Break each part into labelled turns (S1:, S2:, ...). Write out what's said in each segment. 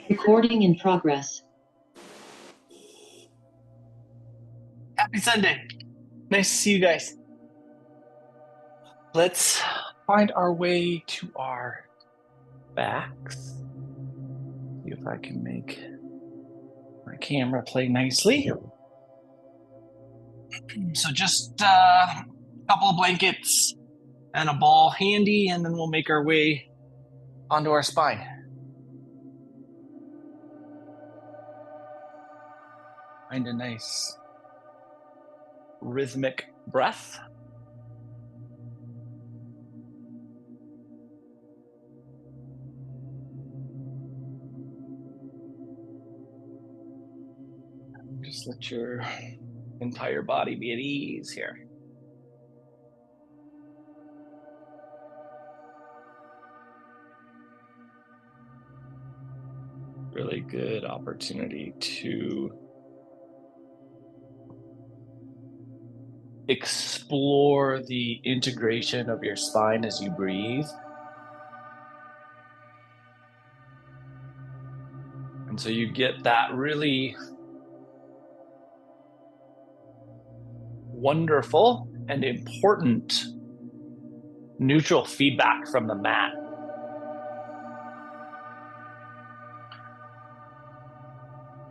S1: Recording in progress.
S2: Happy Sunday. Nice to see you guys. Let's find our way to our backs. See if I can make my camera play nicely. So just a couple of blankets and a ball handy, and then we'll make our way onto our spine. Find a nice rhythmic breath. Just let your entire body be at ease here. Really good opportunity to explore the integration of your spine as you breathe. And so you get that really wonderful and important neutral feedback from the mat.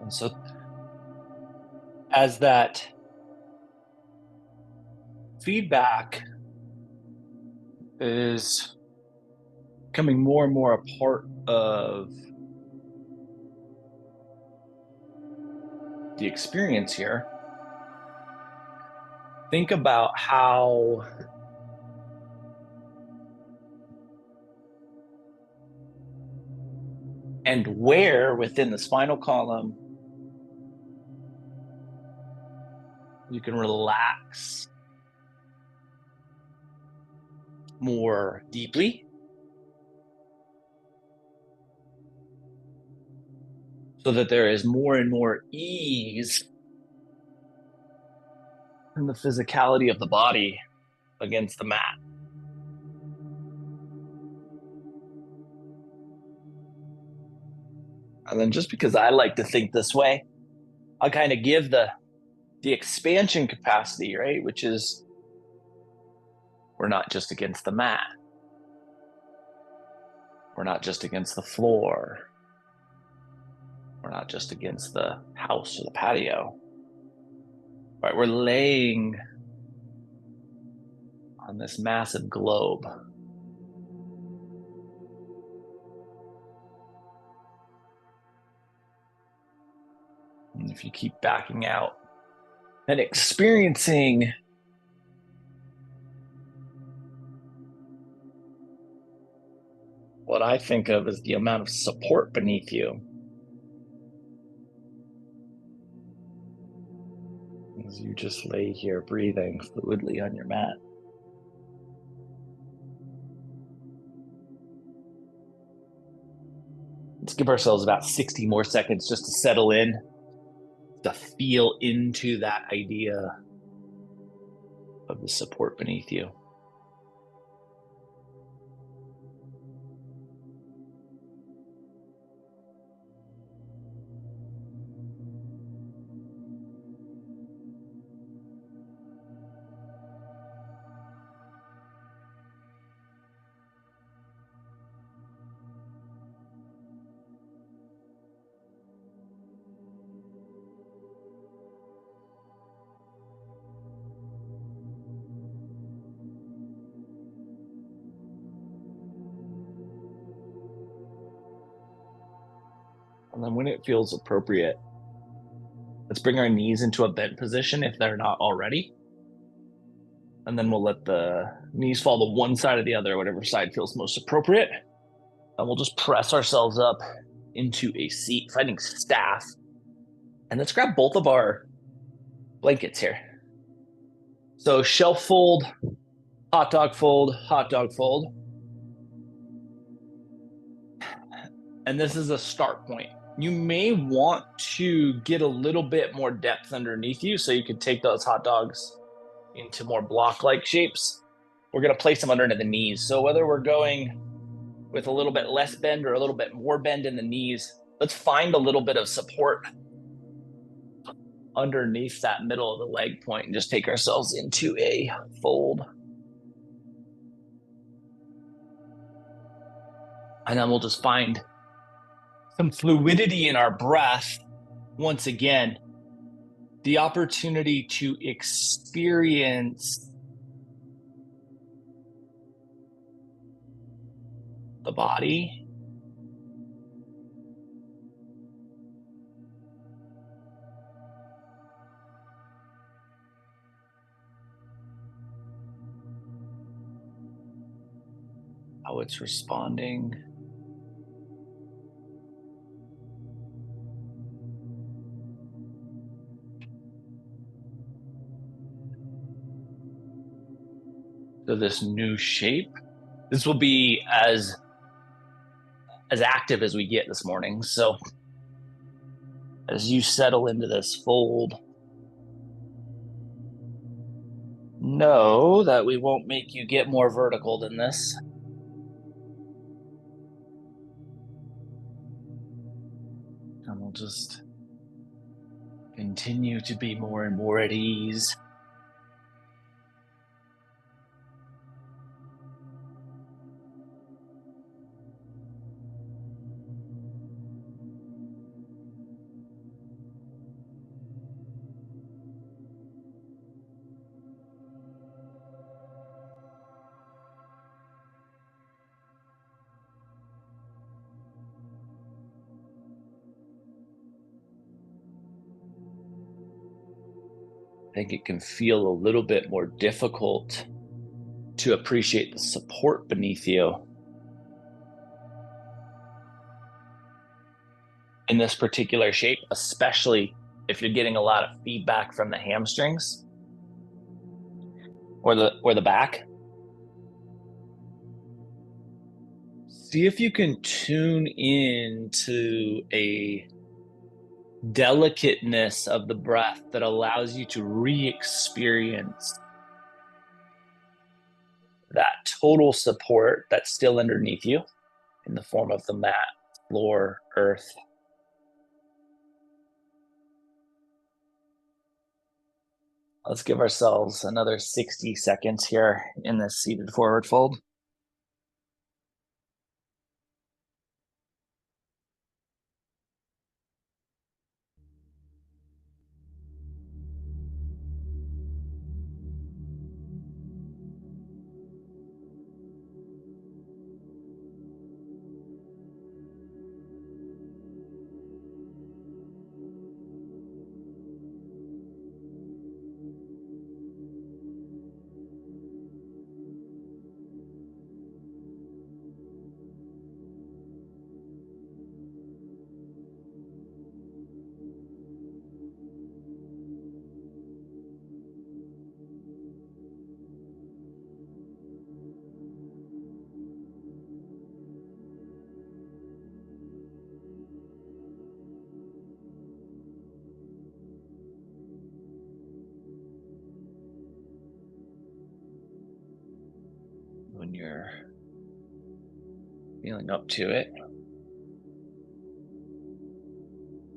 S2: And so as that feedback is becoming more and more a part of the experience here, think about how and where within the spinal column you can relax more deeply so that there is more and more ease in the physicality of the body against the mat. And then just because I like to think this way, I'll kind of give the expansion capacity, right? Which is we're not just against the mat. We're not just against the floor. We're not just against the house or the patio. Right? We're laying on this massive globe. And if you keep backing out and experiencing what I think of as the amount of support beneath you, as you just lay here breathing fluidly on your mat. Let's give ourselves about 60 more seconds just to settle in, to feel into that idea of the support beneath you. And then when it feels appropriate, let's bring our knees into a bent position if they're not already. And then we'll let the knees fall to one side or the other, whatever side feels most appropriate. And we'll just press ourselves up into a seat, finding staff. And let's grab both of our blankets here. So shelf fold, hot dog fold, hot dog fold. And this is a start point. You may want to get a little bit more depth underneath you so you can take those hot dogs into more block-like shapes. We're going to place them under the knees. So whether we're going with a little bit less bend or a little bit more bend in the knees, let's find a little bit of support underneath that middle of the leg point and just take ourselves into a fold. And then we'll just find some fluidity in our breath. Once again, the opportunity to experience the body, how it's responding. So this new shape, this will be as active as we get this morning. So as you settle into this fold, know that we won't make you get more vertical than this. And we'll just continue to be more and more at ease. I think it can feel a little bit more difficult to appreciate the support beneath you in this particular shape, especially if you're getting a lot of feedback from the hamstrings or the back. See if you can tune in to a delicateness of the breath that allows you to re-experience that total support that's still underneath you in the form of the mat, floor, earth. Let's give ourselves another 60 seconds here in this seated forward fold. When you're feeling up to it,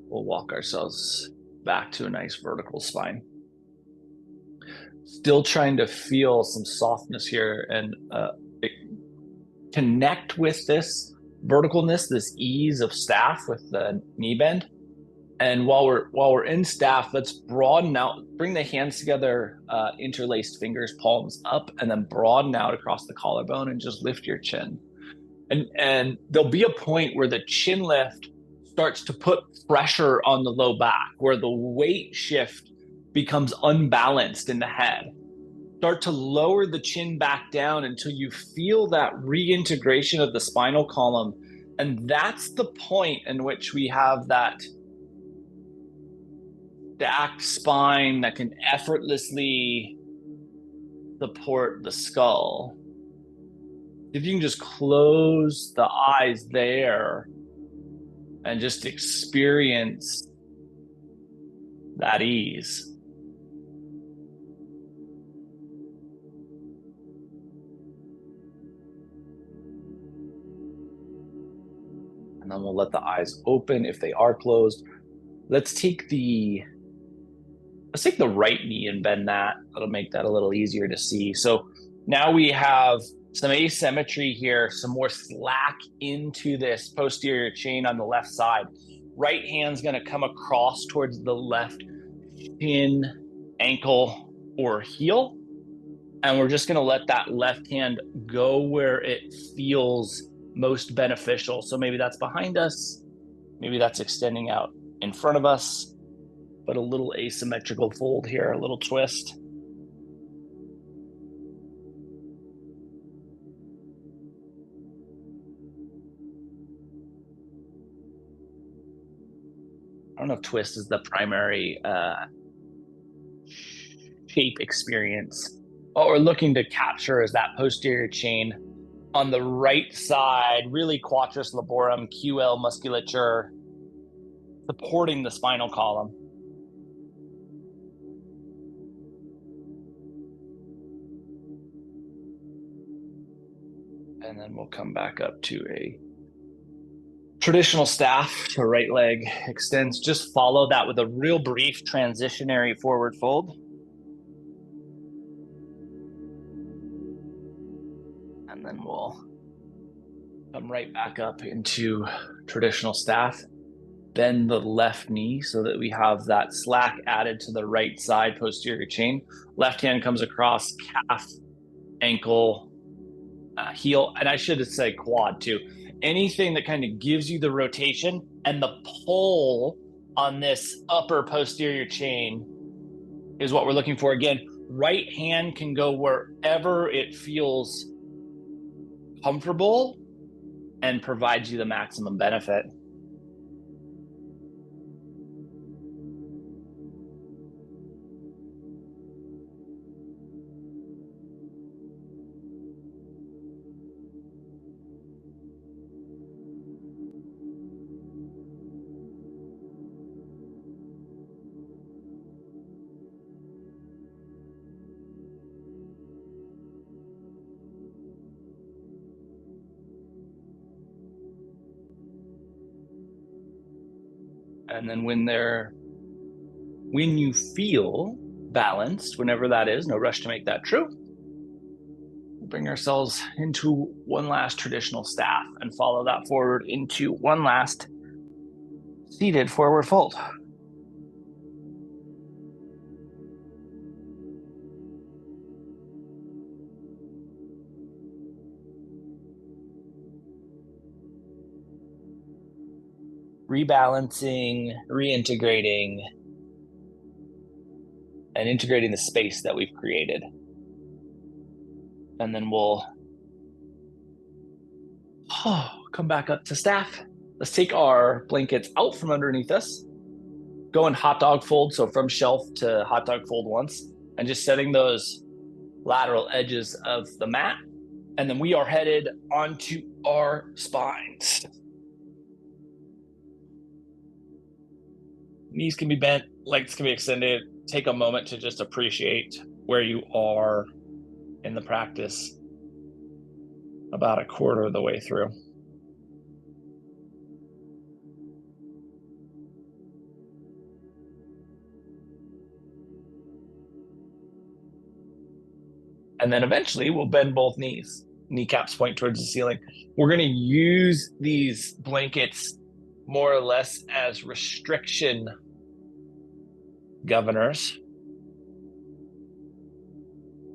S2: we'll walk ourselves back to a nice vertical spine. Still trying to feel some softness here and connect with this verticalness, this ease of staff with the knee bend. And while we're in staff, let's broaden out, bring the hands together, interlaced fingers, palms up, and then broaden out across the collarbone and just lift your chin. And there'll be a point where the chin lift starts to put pressure on the low back, where the weight shift becomes unbalanced in the head. Start to lower the chin back down until you feel that reintegration of the spinal column. And that's the point in which we have that stacked spine that can effortlessly support the skull. If you can just close the eyes there and just experience that ease. And And then we'll let the eyes open if they are closed. Let's take the right knee and bend that. That'll make that a little easier to see. So now we have some asymmetry here, some more slack into this posterior chain on the left side. Right hand's going to come across towards the left shin, ankle, or heel. And we're just going to let that left hand go where it feels most beneficial. So maybe that's behind us. Maybe that's extending out in front of us, but a little asymmetrical fold here, a little twist. I don't know if twist is the primary shape experience. What we're looking to capture is that posterior chain on the right side, really quadratus laborum, QL musculature, supporting the spinal column. And then we'll come back up to a traditional staff. The right leg extends. Just follow that with a real brief transitionary forward fold. And then we'll come right back up into traditional staff. Bend the left knee so that we have that slack added to the right side posterior chain. Left hand comes across calf, ankle, heel, and I should say quad too. Anything that kind of gives you the rotation and the pull on this upper posterior chain is what we're looking for. Again, right hand can go wherever it feels comfortable and provides you the maximum benefit. And then when you feel balanced, whenever that is, no rush to make that true, we'll bring ourselves into one last traditional staff and follow that forward into one last seated forward fold. Rebalancing, reintegrating, and integrating the space that we've created. And then we'll come back up to staff. Let's take our blankets out from underneath us, go in hot dog fold, so from shelf to hot dog fold once, and just setting those lateral edges of the mat. And then we are headed onto our spines. Knees can be bent, legs can be extended. Take a moment to just appreciate where you are in the practice, about a quarter of the way through. And then eventually we'll bend both knees. Kneecaps point towards the ceiling. We're going to use these blankets more or less as restriction governors.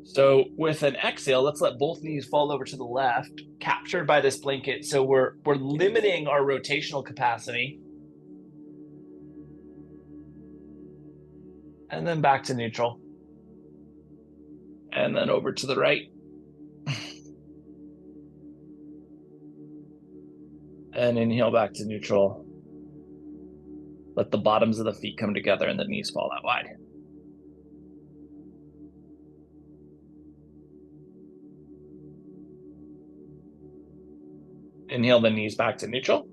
S2: So with an exhale, let's let both knees fall over to the left, captured by this blanket. So we're limiting our rotational capacity. And then back to neutral. And then over to the right. And inhale back to neutral. Let the bottoms of the feet come together and the knees fall out wide. Inhale the knees back to neutral.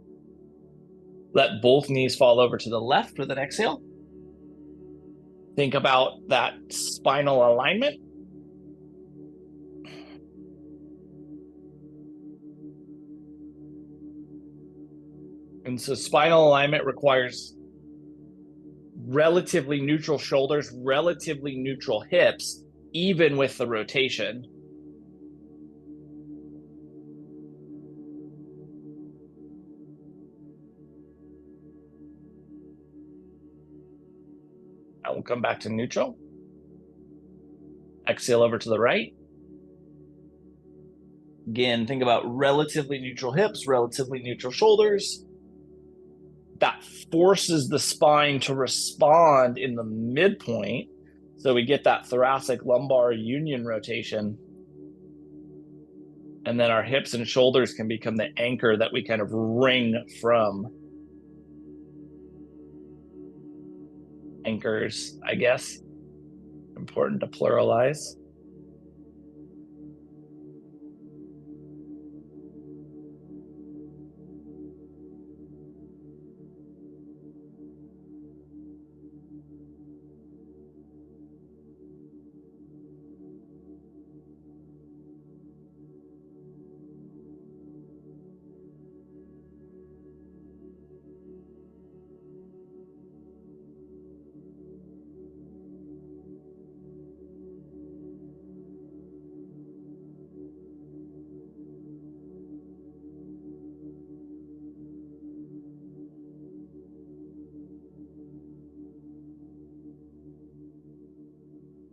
S2: Let both knees fall over to the left with an exhale. Think about that spinal alignment. And so spinal alignment requires relatively neutral shoulders, relatively neutral hips, even with the rotation. I will come back to neutral. Exhale over to the right. Again, think about relatively neutral hips, relatively neutral shoulders. That forces the spine to respond in the midpoint. So we get that thoracic lumbar union rotation. And then our hips and shoulders can become the anchor that we kind of ring from. Anchors, I guess. Important to pluralize.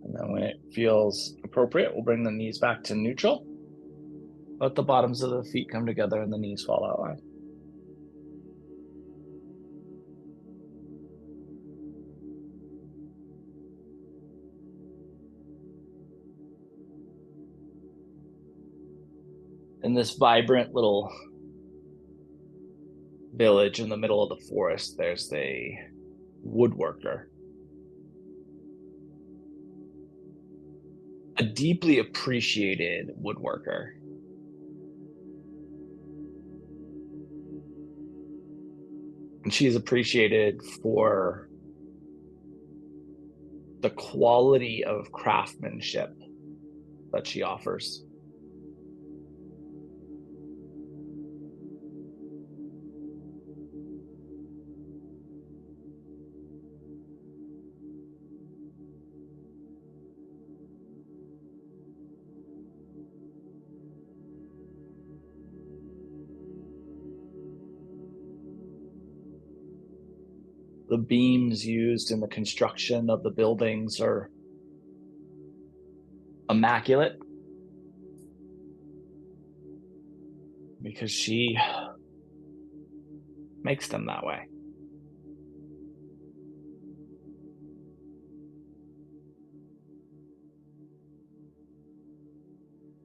S2: And then when it feels appropriate, we'll bring the knees back to neutral. Let the bottoms of the feet come together and the knees fall out line. In this vibrant little village in the middle of the forest, there's a woodworker. A deeply appreciated woodworker. And she is appreciated for the quality of craftsmanship that she offers. The beams used in the construction of the buildings are immaculate because she makes them that way.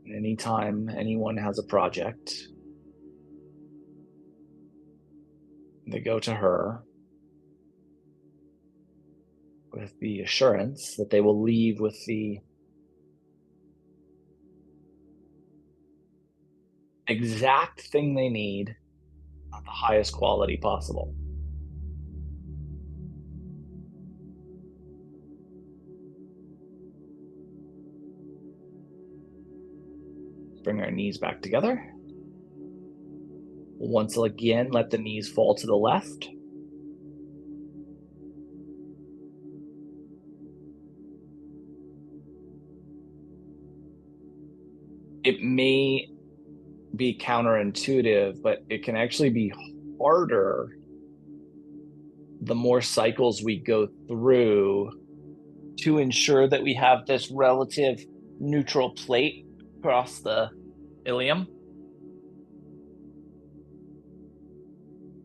S2: Anytime anyone has a project, they go to her with the assurance that they will leave with the exact thing they need at the highest quality possible. Bring our knees back together. Once again, let the knees fall to the left. It may be counterintuitive, but it can actually be harder the more cycles we go through to ensure that we have this relative neutral plate across the ilium.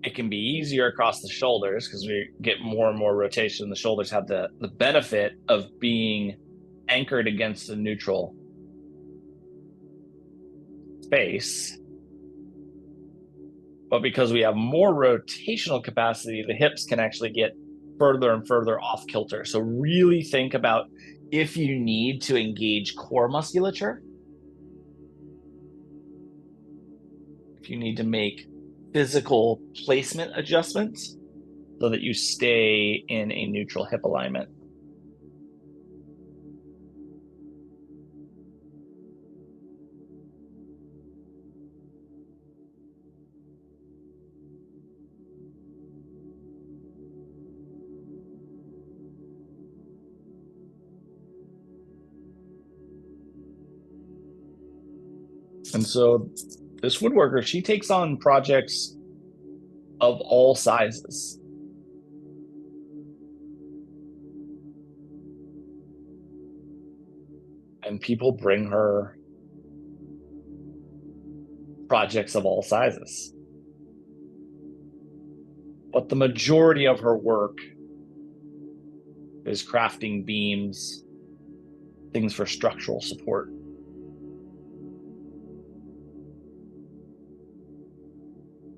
S2: It can be easier across the shoulders because we get more and more rotation. The shoulders have the benefit of being anchored against a neutral space. But because we have more rotational capacity, the hips can actually get further and further off kilter. So really think about if you need to engage core musculature, if you need to make physical placement adjustments so that you stay in a neutral hip alignment. And so this woodworker, she takes on projects of all sizes. And people bring her projects of all sizes. But the majority of her work is crafting beams, things for structural support.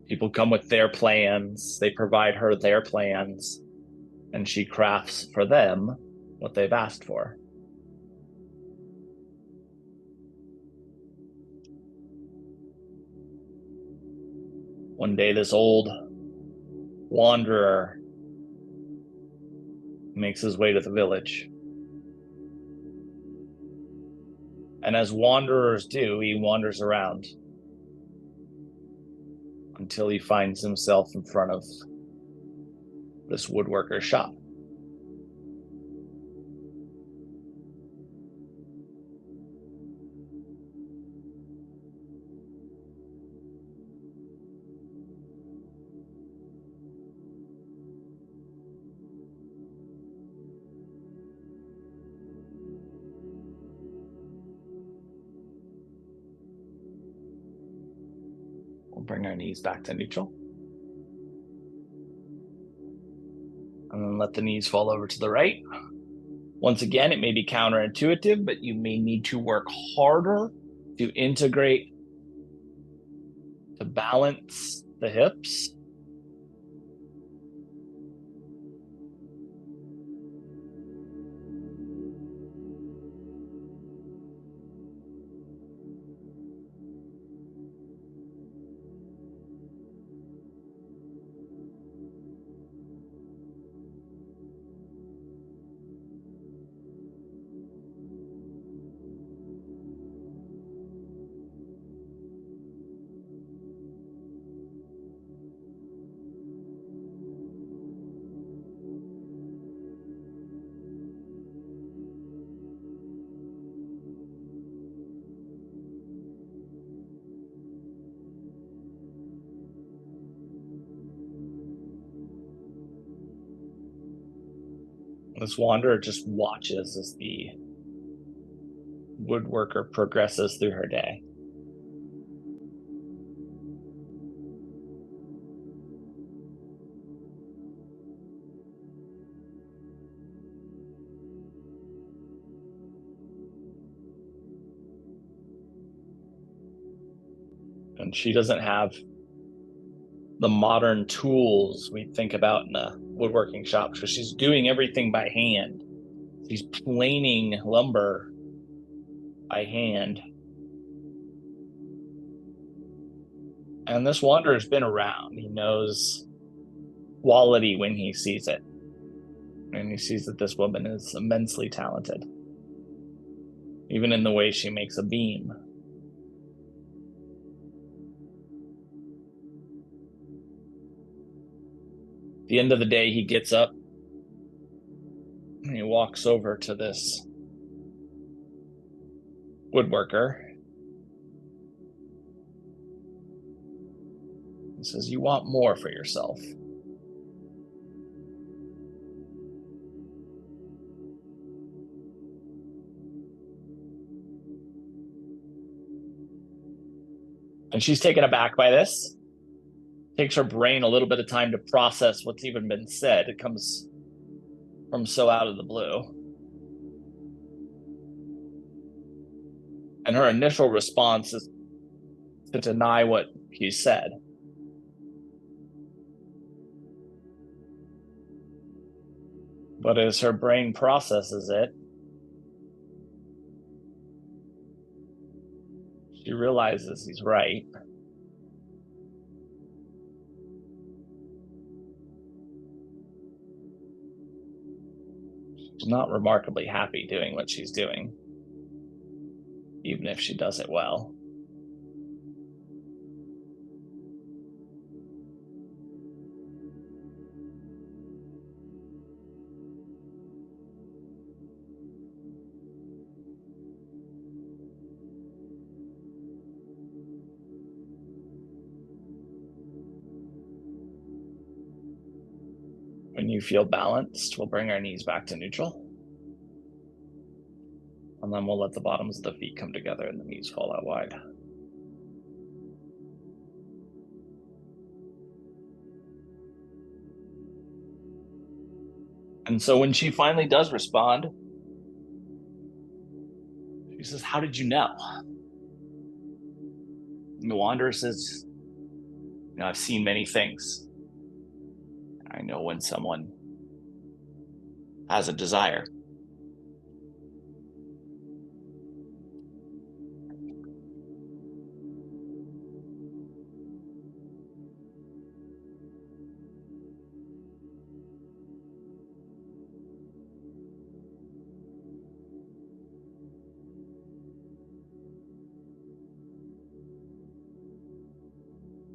S2: People come with their plans, they provide her their plans, and she crafts for them what they've asked for. One day, this old wanderer makes his way to the village. And as wanderers do, he wanders around until he finds himself in front of this woodworker's shop. We'll bring our knees back to neutral. And then let the knees fall over to the right. Once again, it may be counterintuitive, but you may need to work harder to integrate, to balance the hips. This wanderer just watches as the woodworker progresses through her day. And she doesn't have the modern tools we think about in a woodworking shop. So she's doing everything by hand. She's planing lumber by hand. And this wanderer's been around. He knows quality when he sees it. And he sees that this woman is immensely talented, even in the way she makes a beam. At the end of the day, he gets up and he walks over to this woodworker. He says, "You want more for yourself." And she's taken aback by this. Takes her brain a little bit of time to process what's even been said. It comes from so out of the blue. And her initial response is to deny what he said. But as her brain processes it, she realizes he's right. She's not remarkably happy doing what she's doing, even if she does it well. When you feel balanced, we'll bring our knees back to neutral. And then we'll let the bottoms of the feet come together and the knees fall out wide. And so when she finally does respond, she says, "How did you know?" And the Wanderer says, "I've seen many things. I know when someone has a desire."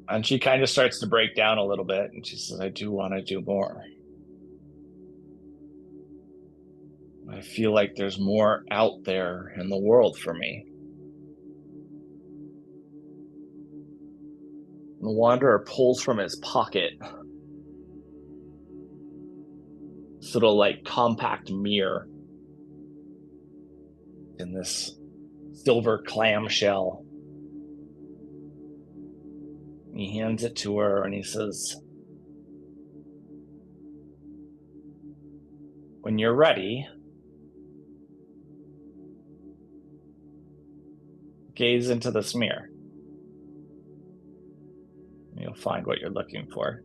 S2: And she kind of starts to break down a little bit, and she says, "I do want to do more. I feel like there's more out there in the world for me." The Wanderer pulls from his pocket this little like compact mirror in this silver clamshell. He hands it to her and he says, "When you're ready, gaze into this mirror. You'll find what you're looking for."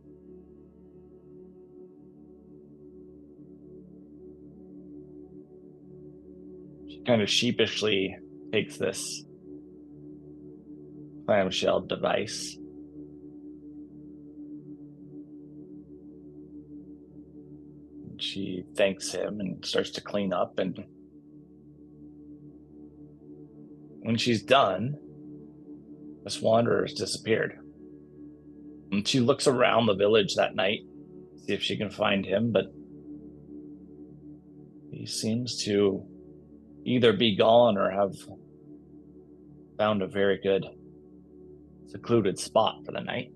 S2: She kind of sheepishly takes this clamshell device. She thanks him and starts to clean up. And when she's done, this wanderer has disappeared. And she looks around the village that night, see if she can find him, but he seems to either be gone or have found a very good secluded spot for the night.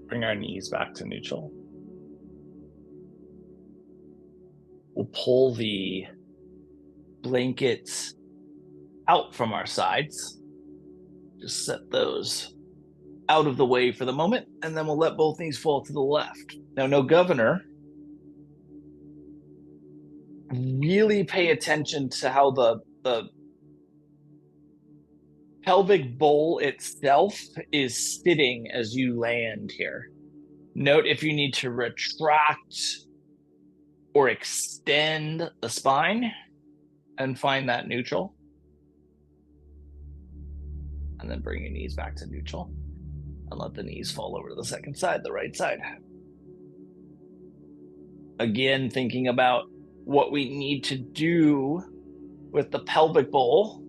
S2: Bring our knees back to neutral. We'll pull the blankets out from our sides. Just set those out of the way for the moment, and then we'll let both knees fall to the left. Now, no governor. Really pay attention to how the pelvic bowl itself is sitting as you land here. Note if you need to retract or extend the spine and find that neutral. And then bring your knees back to neutral and let the knees fall over to the second side, the right side. Again, thinking about what we need to do with the pelvic bowl.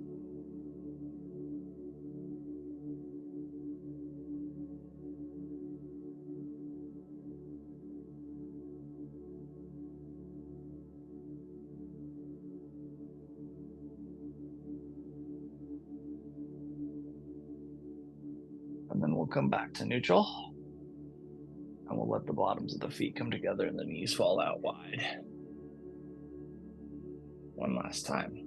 S2: And then we'll come back to neutral. And we'll let the bottoms of the feet come together and the knees fall out wide. One last time.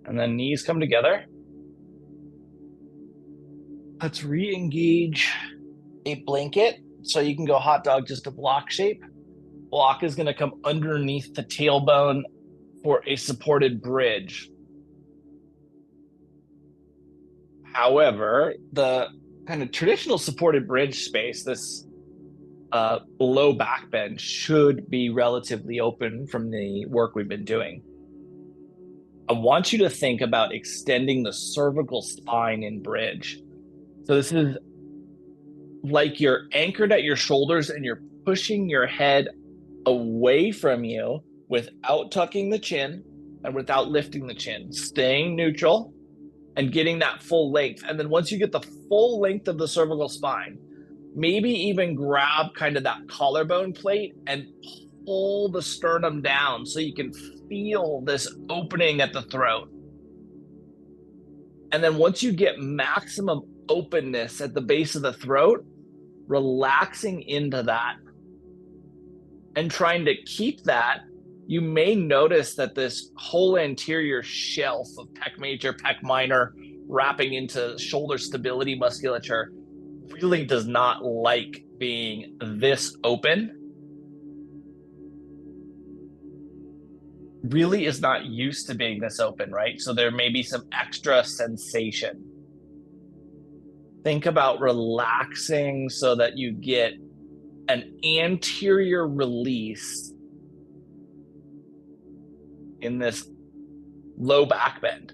S2: And then knees come together. Let's re-engage a blanket. So you can go hot dog, just a block shape. Block is going to come underneath the tailbone for a supported bridge. However, the kind of traditional supported bridge space, this low back bend, should be relatively open from the work we've been doing. I want you to think about extending the cervical spine in bridge. So this is like you're anchored at your shoulders and you're pushing your head away from you without tucking the chin and without lifting the chin, staying neutral and getting that full length. And then once you get the full length of the cervical spine, maybe even grab kind of that collarbone plate and pull the sternum down so you can feel this opening at the throat. And then once you get maximum openness at the base of the throat, relaxing into that and trying to keep that, you may notice that this whole anterior shelf of pec major, pec minor, wrapping into shoulder stability musculature really does not like being this open. Really is not used to being this open, right? So there may be some extra sensation. Think about relaxing so that you get an anterior release in this low back bend,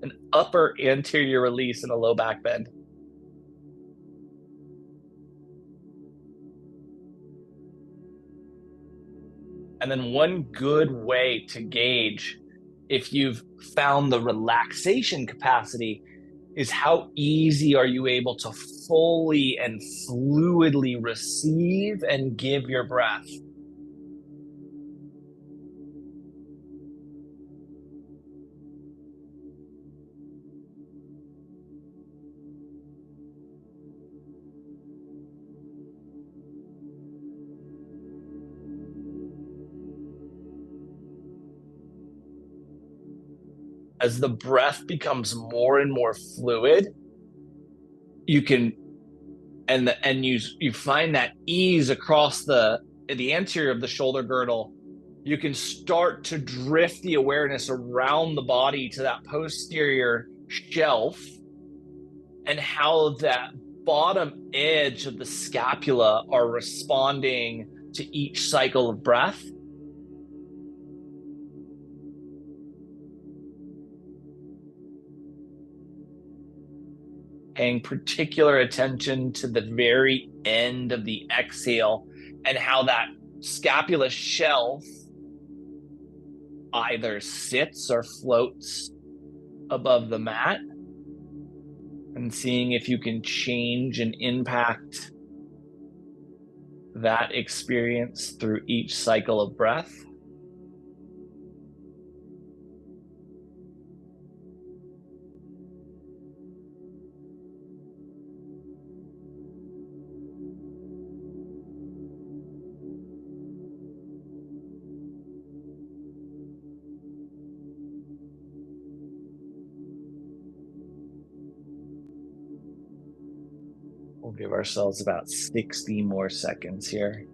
S2: an upper anterior release in a low back bend. And then one good way to gauge if you've found the relaxation capacity is how easy are you able to fully and fluidly receive and give your breath. As the breath becomes more and more fluid, you can and you find that ease across the anterior of the shoulder girdle. You can start to drift the awareness around the body to that posterior shelf and how that bottom edge of the scapula are responding to each cycle of breath. Paying particular attention to the very end of the exhale and how that scapula shelf either sits or floats above the mat, and seeing if you can change and impact that experience through each cycle of breath. We'll give ourselves about 60 more seconds here.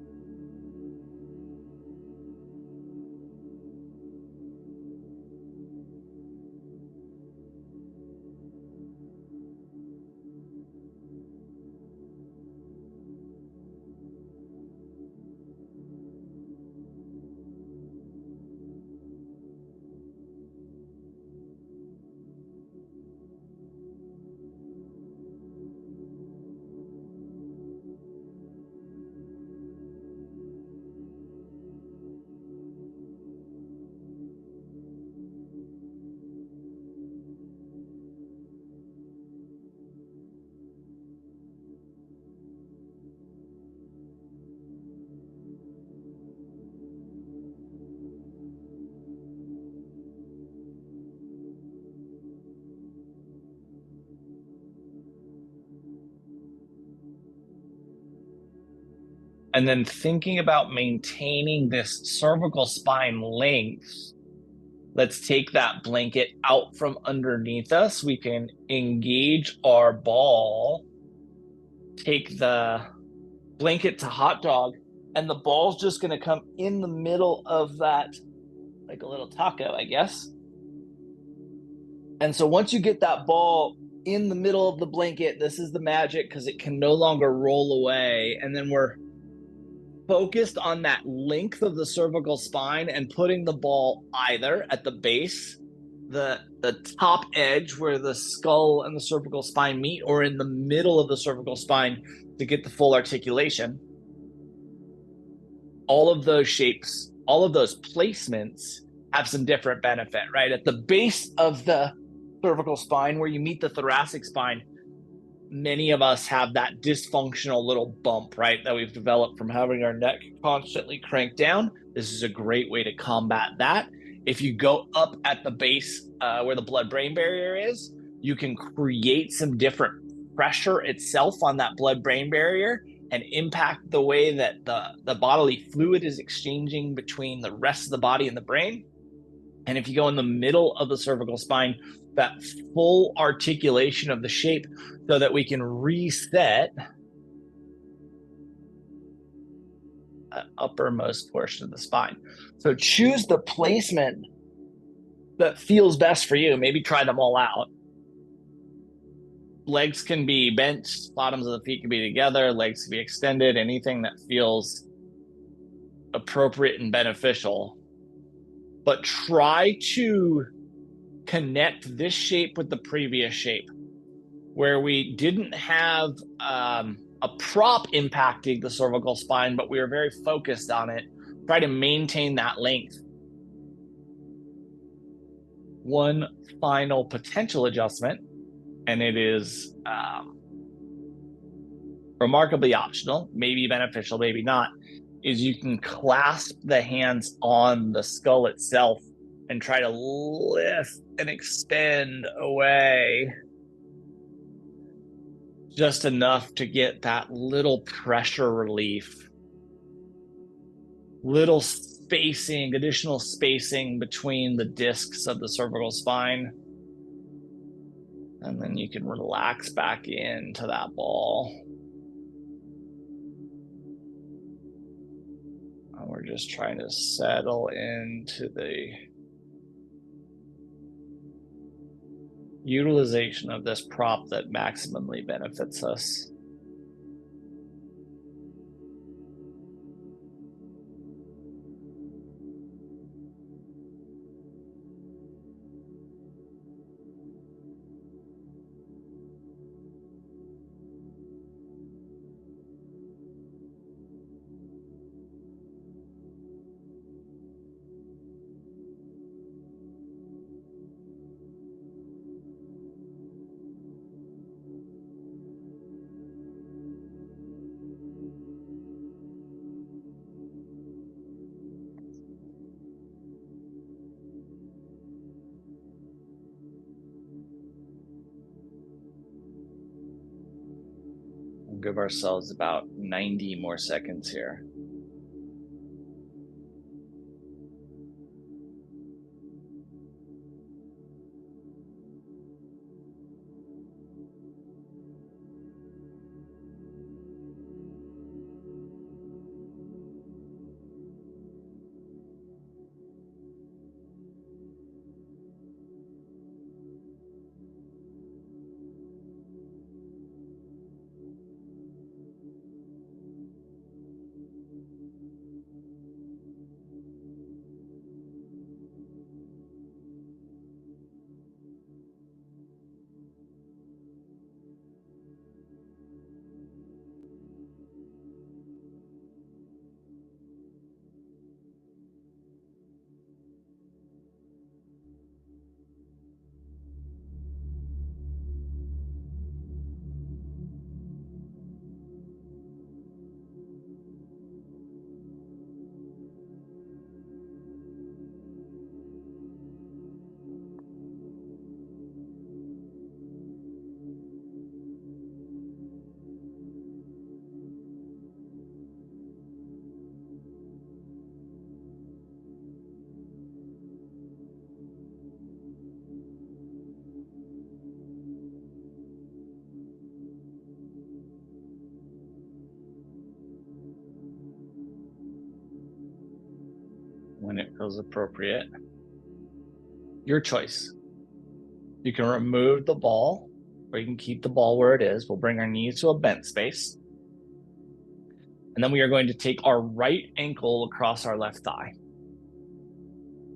S2: And then thinking about maintaining this cervical spine length Let's take that blanket out from underneath us. We can engage our ball, take the blanket to hot dog, and the ball's just going to come in the middle of that, like a little taco, I guess. And so once you get that ball in the middle of the blanket, this is the magic because it can no longer roll away. And then we're focused on that length of the cervical spine and putting the ball either at the base, the top edge where the skull and the cervical spine meet, or in the middle of the cervical spine to get the full articulation. All of those shapes, all of those placements have some different benefit, right? At the base of the cervical spine where you meet the thoracic spine, many of us have that dysfunctional little bump, right, that we've developed from having our neck constantly cranked down. This is a great way to combat that. If you go up at the base where the blood-brain barrier is, you can create some different pressure itself on that blood-brain barrier and impact the way that the bodily fluid is exchanging between the rest of the body and the brain. And if you go in the middle of the cervical spine, that full articulation of the shape so that we can reset the uppermost portion of the spine. So choose the placement that feels best for you. Maybe try them all out. Legs can be bent, bottoms of the feet can be together, legs can be extended, anything that feels appropriate and beneficial. But try to connect this shape with the previous shape where we didn't have a prop impacting the cervical spine, but we were very focused on it. Try to maintain that length. One final potential adjustment, and it is remarkably optional, maybe beneficial, maybe not, is you can clasp the hands on the skull itself and try to lift and extend away just enough to get that little pressure relief, little spacing, additional spacing between the discs of the cervical spine. And then you can relax back into that ball. And we're just trying to settle into the utilization of this prop that maximally benefits us. We'll give ourselves about 90 more seconds here. when it feels appropriate. Your choice. You can remove the ball, or you can keep the ball where it is. We'll bring our knees to a bent space. And then we are going to take our right ankle across our left thigh.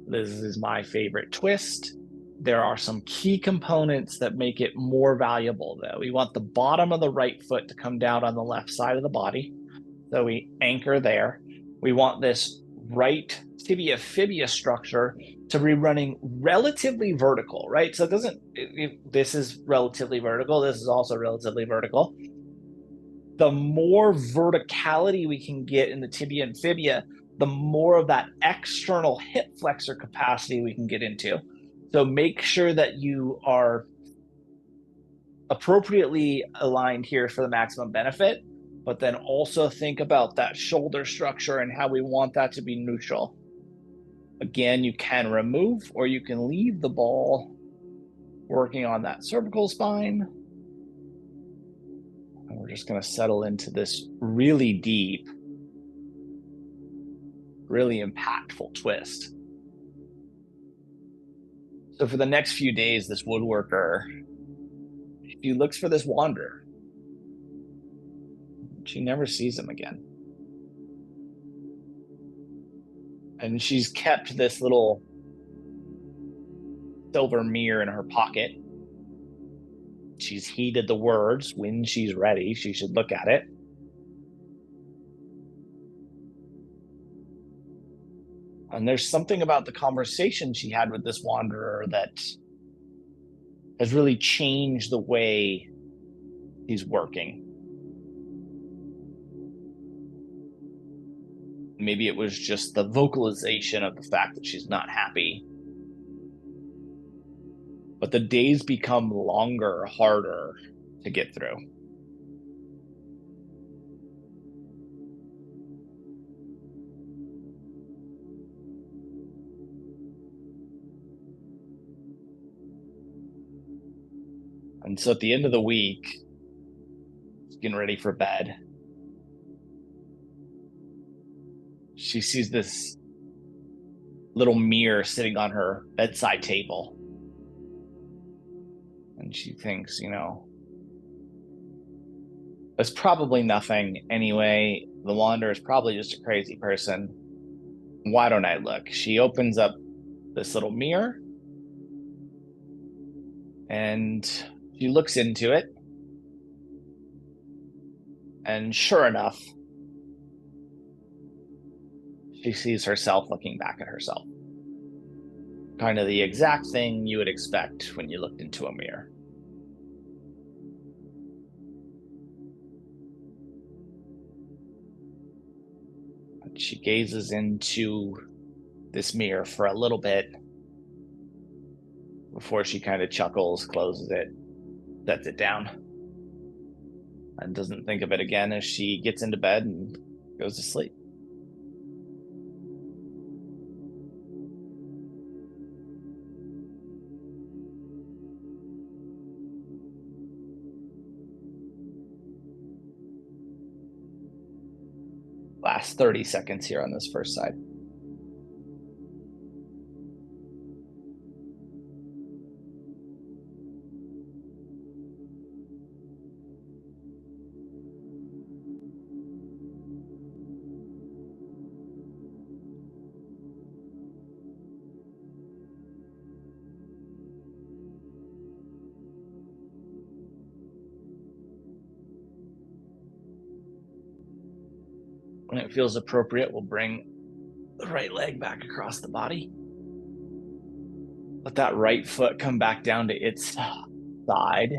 S2: This is my favorite twist. There are some key components that make it more valuable, though. We want the bottom of the right foot to come down on the left side of the body. So we anchor there. We want this right tibia fibia structure to be running relatively vertical, right? So this is relatively vertical. This is also relatively vertical. The more verticality we can get in the tibia and fibia, the more of that external hip flexor capacity we can get into. So make sure that you are appropriately aligned here for the maximum benefit, but then also think about that shoulder structure and how we want that to be neutral. Again, you can remove or you can leave the ball working on that cervical spine. And we're just going to settle into this really deep, really impactful twist. So for the next few days, this woodworker, she looks for this wanderer. She never sees him again. And she's kept this little silver mirror in her pocket. She's heeded the words, when she's ready, she should look at it. And there's something about the conversation she had with this wanderer that has really changed the way he's working. Maybe it was just the vocalization of the fact that she's not happy. But the days become longer, harder to get through. And so at the end of the week, she's getting ready for bed. She sees this little mirror sitting on her bedside table. And she thinks, it's probably nothing anyway. The wanderer is probably just a crazy person. Why don't I look? She opens up this little mirror and she looks into it. And sure enough, she sees herself looking back at herself. Kind of the exact thing you would expect when you looked into a mirror. She gazes into this mirror for a little bit before she kind of chuckles, closes it, sets it down, and doesn't think of it again as she gets into bed and goes to sleep. Last 30 seconds here on this first side. When it feels appropriate, we'll bring the right leg back across the body. Let that right foot come back down to its side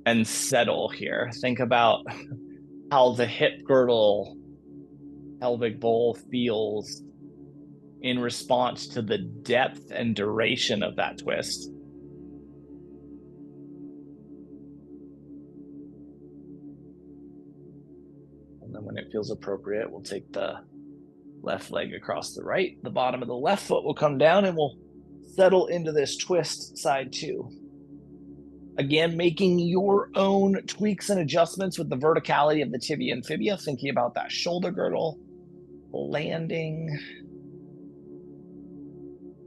S2: and settle here. Think about how the hip girdle, pelvic bowl feels in response to the depth and duration of that twist. And then when it feels appropriate, we'll take the left leg across the right. The bottom of the left foot will come down and we'll settle into this twist side two. Again, making your own tweaks and adjustments with the verticality of the tibia and fibia, thinking about that shoulder girdle, landing,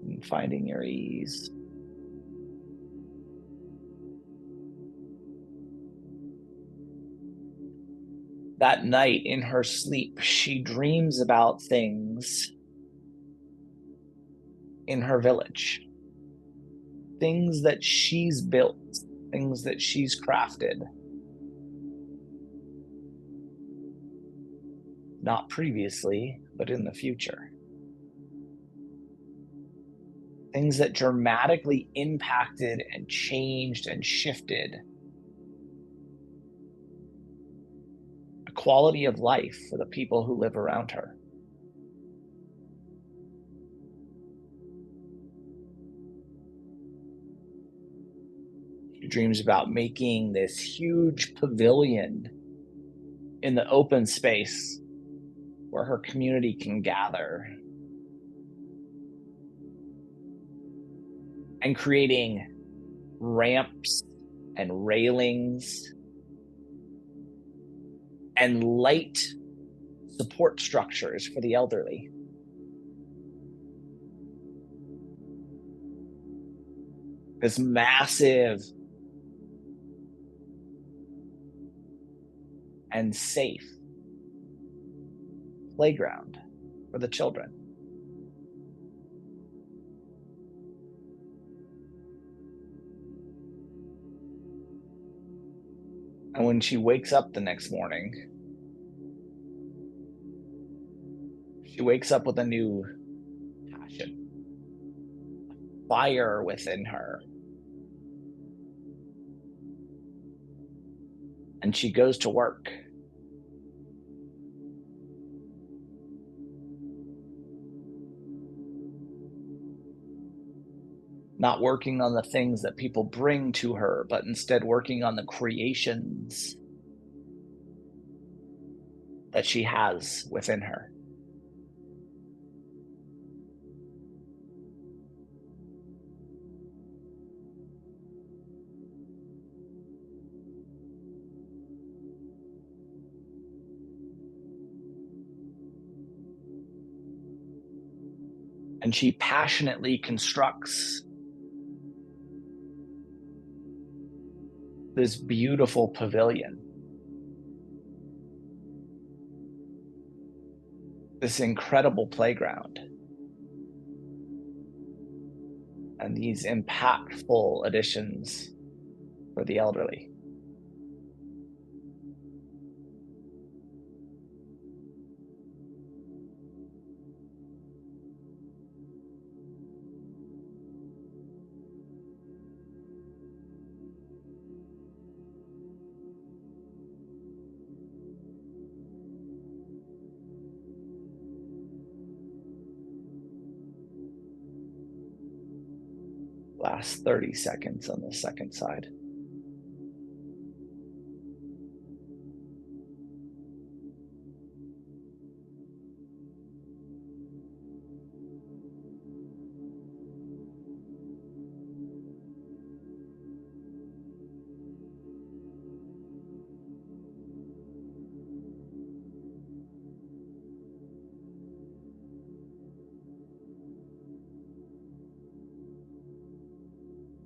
S2: and finding your ease. That night in her sleep, she dreams about things in her village, things that she's built, things that she's crafted. Not previously, but in the future. Things that dramatically impacted and changed and shifted the quality of life for the people who live around her. She dreams about making this huge pavilion in the open space where her community can gather, and creating ramps and railings and light support structures for the elderly. This massive and safe playground for the children. And when she wakes up the next morning, she wakes up with a new passion, fire within her. And she goes to work. Not working on the things that people bring to her, but instead working on the creations that she has within her. And she passionately constructs this beautiful pavilion, this incredible playground, and these impactful additions for the elderly. Last 30 seconds on the second side.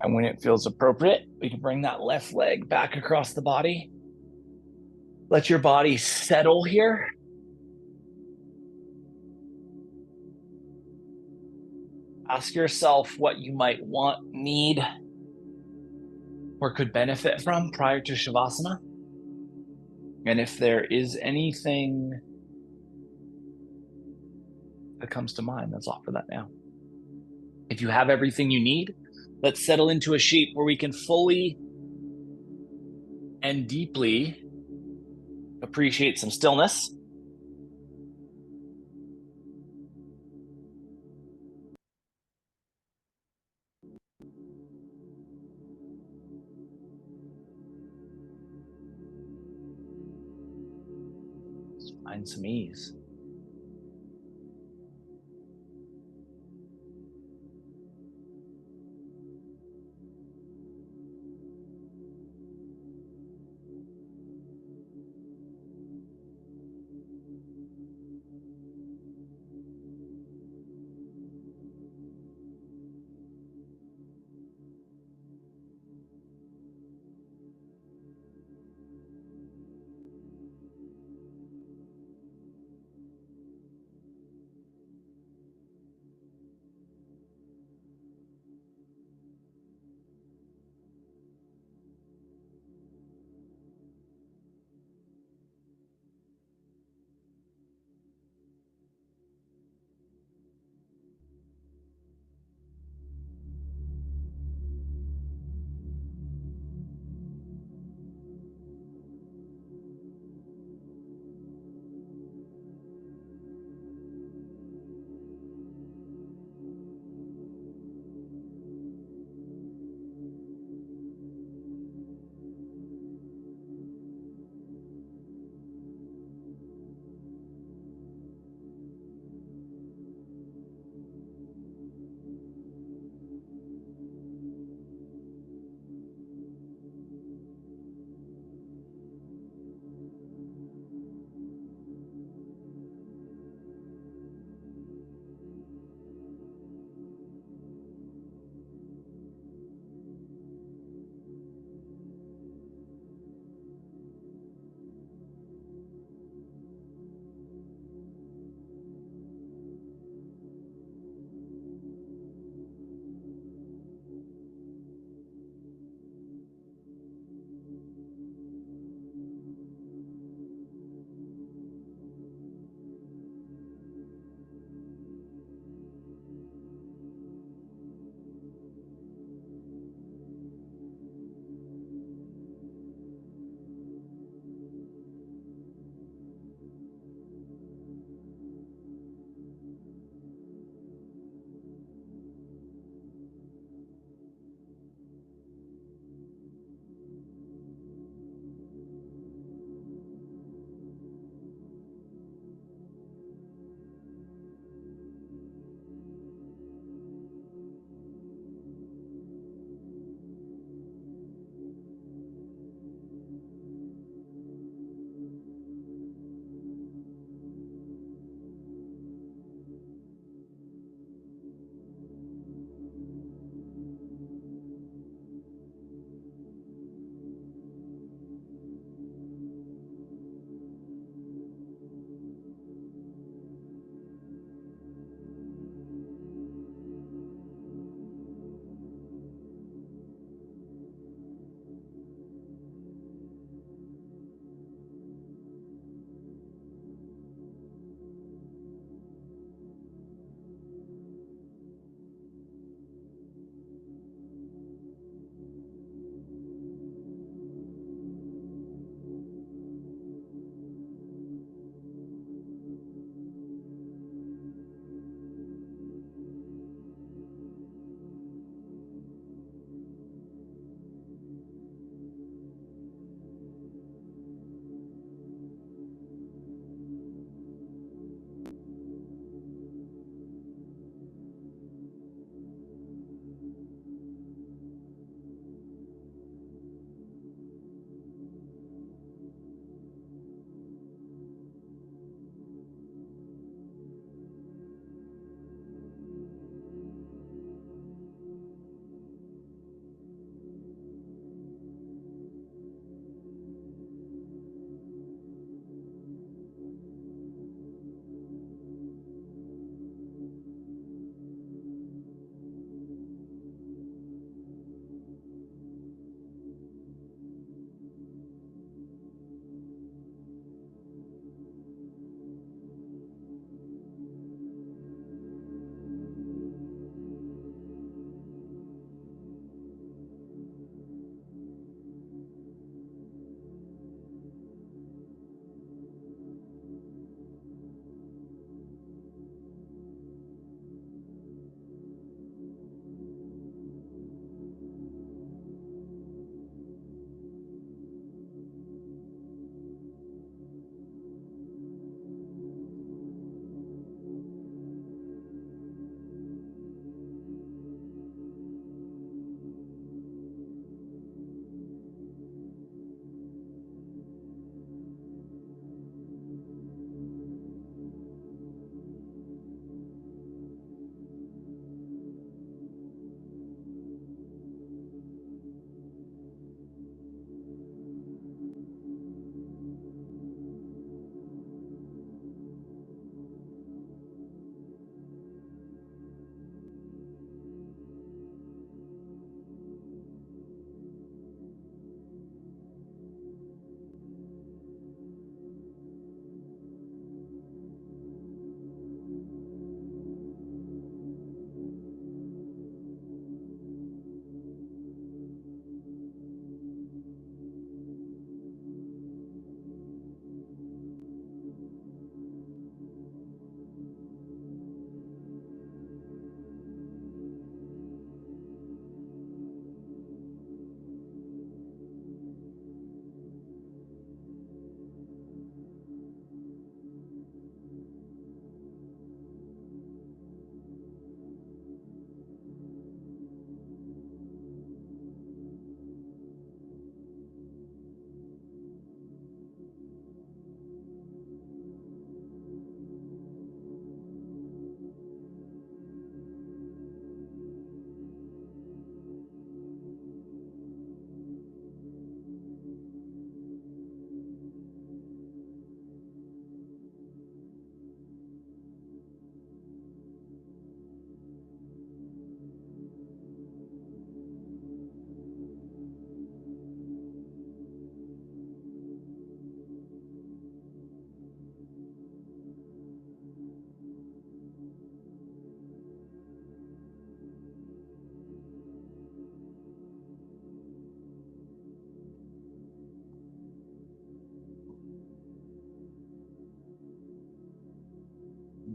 S2: And when it feels appropriate, we can bring that left leg back across the body. Let your body settle here. Ask yourself what you might want, need, or could benefit from prior to Shavasana. And if there is anything that comes to mind, let's offer that now. If you have everything you need, let's settle into a shape where we can fully and deeply appreciate some stillness. Find some ease.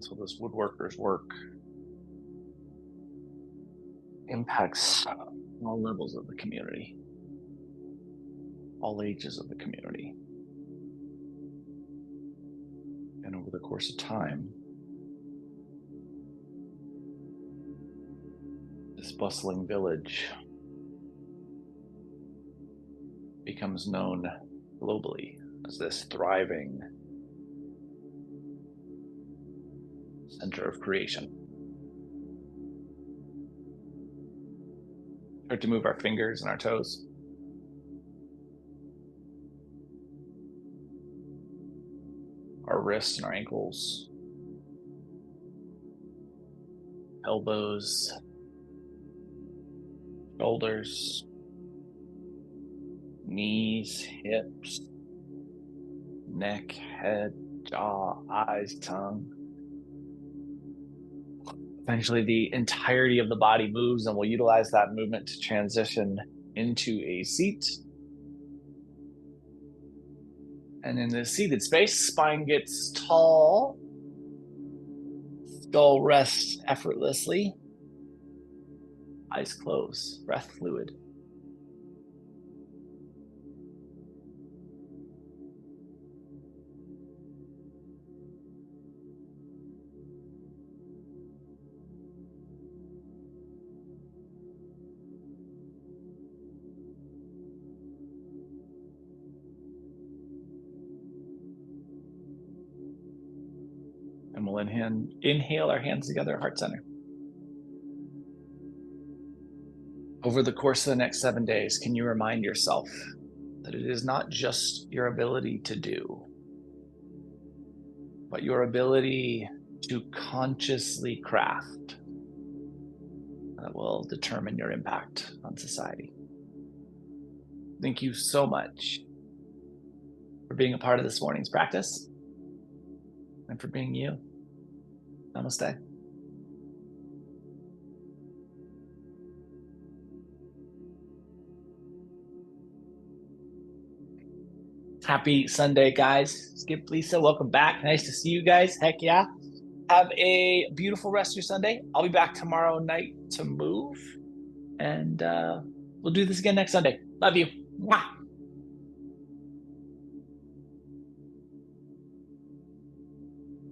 S2: And so this woodworker's work impacts all levels of the community, all ages of the community. And over the course of time, this bustling village becomes known globally as this thriving center of creation. Start to move our fingers and our toes. Our wrists and our ankles. Elbows. Shoulders. Knees, hips. Neck, head, jaw, eyes, tongue. Eventually, the entirety of the body moves, and we'll utilize that movement to transition into a seat. And in the seated space, spine gets tall. Skull rests effortlessly. Eyes closed, breath fluid. And we'll inhale our hands together, heart center. Over the course of the next 7 days, can you remind yourself that it is not just your ability to do, but your ability to consciously craft that will determine your impact on society. Thank you so much for being a part of this morning's practice and for being you. Namaste. Happy Sunday, guys. Skip, Lisa, welcome back. Nice to see you guys. Heck yeah. Have a beautiful rest of your Sunday. I'll be back tomorrow night to move. And we'll do this again next Sunday. Love you. Mwah.